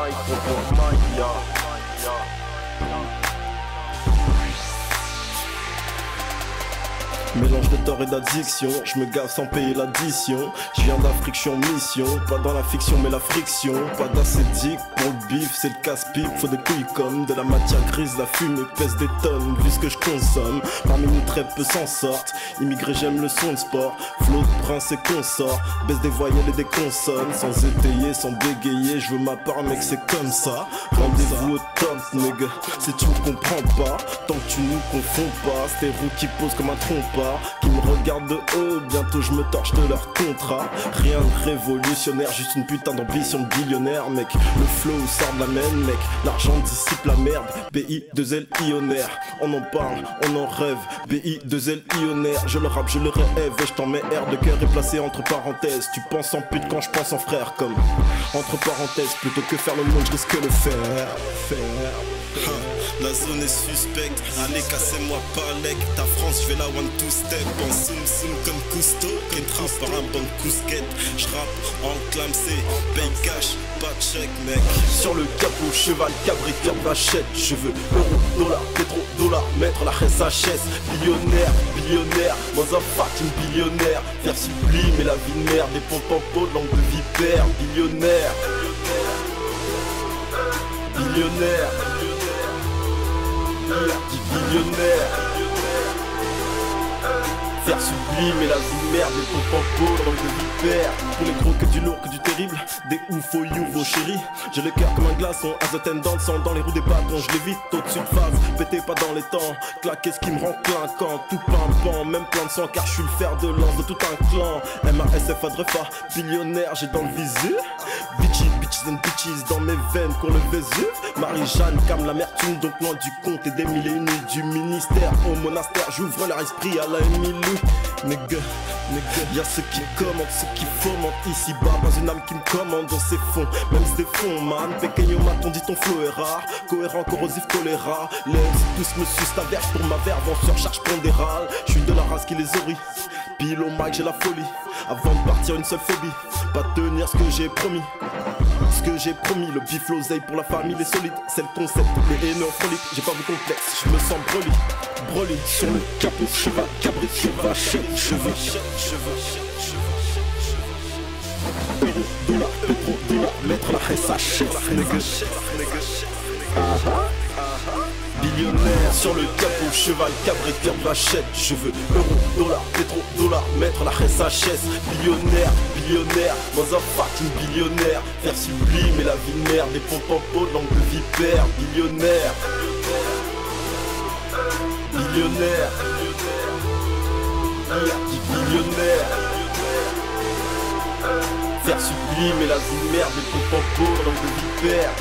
Mike, tonton Mike, ya. Mélange de tort et d'addiction, je me gave sans payer l'addition. Je viens d'Afriction mission, pas dans la fiction mais la friction. Pas d'acédique pour le bif, c'est le casse-pipe. Faut des couilles comme de la matière grise, la fumée pèse des tonnes. Vu ce que je consomme, parmi nous très peu s'en sortent. Immigré j'aime le son de sport, flot de prince et consort. Baisse des voyelles et des consonnes, sans étayer, sans bégayer. Je veux ma part mec c'est comme ça. Rendez-vous au top nigga, si tu me comprends pas. Tant que tu nous confonds pas, c'est tes roues qui posent comme un trompe. Qui me regardent de haut, bientôt je me torche de leur contrat. Rien de révolutionnaire, juste une putain d'ambition de billionnaire mec. Le flow sort de la main mec, l'argent dissipe la merde. BI2L ionnaire, on en parle, on en rêve. BI2L ionnaire, je le rappe, je le rêve. Et je t'en mets R de cœur est placé entre parenthèses. Tu penses en pute quand je pense en frère. Comme entre parenthèses, plutôt que faire le monde, je risque le faire. La zone est suspecte, allez cassez-moi par l'ec. Ta France, je vais la one two step. En soum soum comme Cousteau, qui trappe par un bon cousquette. J'rappe en clamsé, paye cash, pas de chèque mec. Sur le capot, cheval, cabri, cœur, vachette. Je veux euro, dollar, pétro, dollar, mettre la SHS. Billionnaire, billionnaire, motherfucking billionnaire. Faire sublime et la vie de merde, des pompes en peau, langue de vipère. Billionnaire, billionnaire. Billionnaire, faire sublime et la vie de merde, des pompes en peau, langue de vipère. Pour les gros que du lourd, que du terrible, des ouf au you, vos chéris. J'ai le cœur comme un glaçon, as the dans le sang, dans les roues des bâtons, je l'évite au-dessus de phase, pétez pas dans les temps, claquez ce qui me rend clinquant, tout pimpant, même plein de sang car je suis le fer de lance de tout un clan. MASF Adrefa, billionnaire, j'ai dans le visu. Bitchy, bitches and bitches dans mes veines pour le Vésuve. Marie-Jeanne calme l'amertume, donc loin du compte et des mille et une nuits du ministère. Au monastère, j'ouvre leur esprit à la Emilou. Nigga, y'a ceux qui commandent, ceux qui fomentent ici-bas, pas une âme qui me commande dans ses fonds, même si des fonds man. Pequeño mat, on dit ton flow est rare, cohérent, corrosif, choléra. Les tous me sucent ta verge pour ma verve en surcharge pondérale. Je suis de la race qui les aurit, pile au mic j'ai la folie. Avant de partir une seule phobie, pas tenir ce que j'ai promis. Ce que j'ai promis, le bif l'oseille pour la famille, les solides, c'est le concept, les haineux en frolique, j'ai pas vu complexe, je me sens Broly, sur le capot, cheval, cabri, chevachette, euro, dollar, pétro, dollar, mettre la SHS, billionnaire, sur le capot, cheval, cabri, cœur, vachette. Je veux euro, dollar, pétro, dollar, mettre la SHS. Billionnaire, billionnaire, motherfucking billionnaire. Faire sublime et la vie de merde, des pompes en peau, langue de vipère. Billionnaire, billionnaire, billionnaire. Faire sublime et la vie de merde, des pompes en peau, langue de vipère.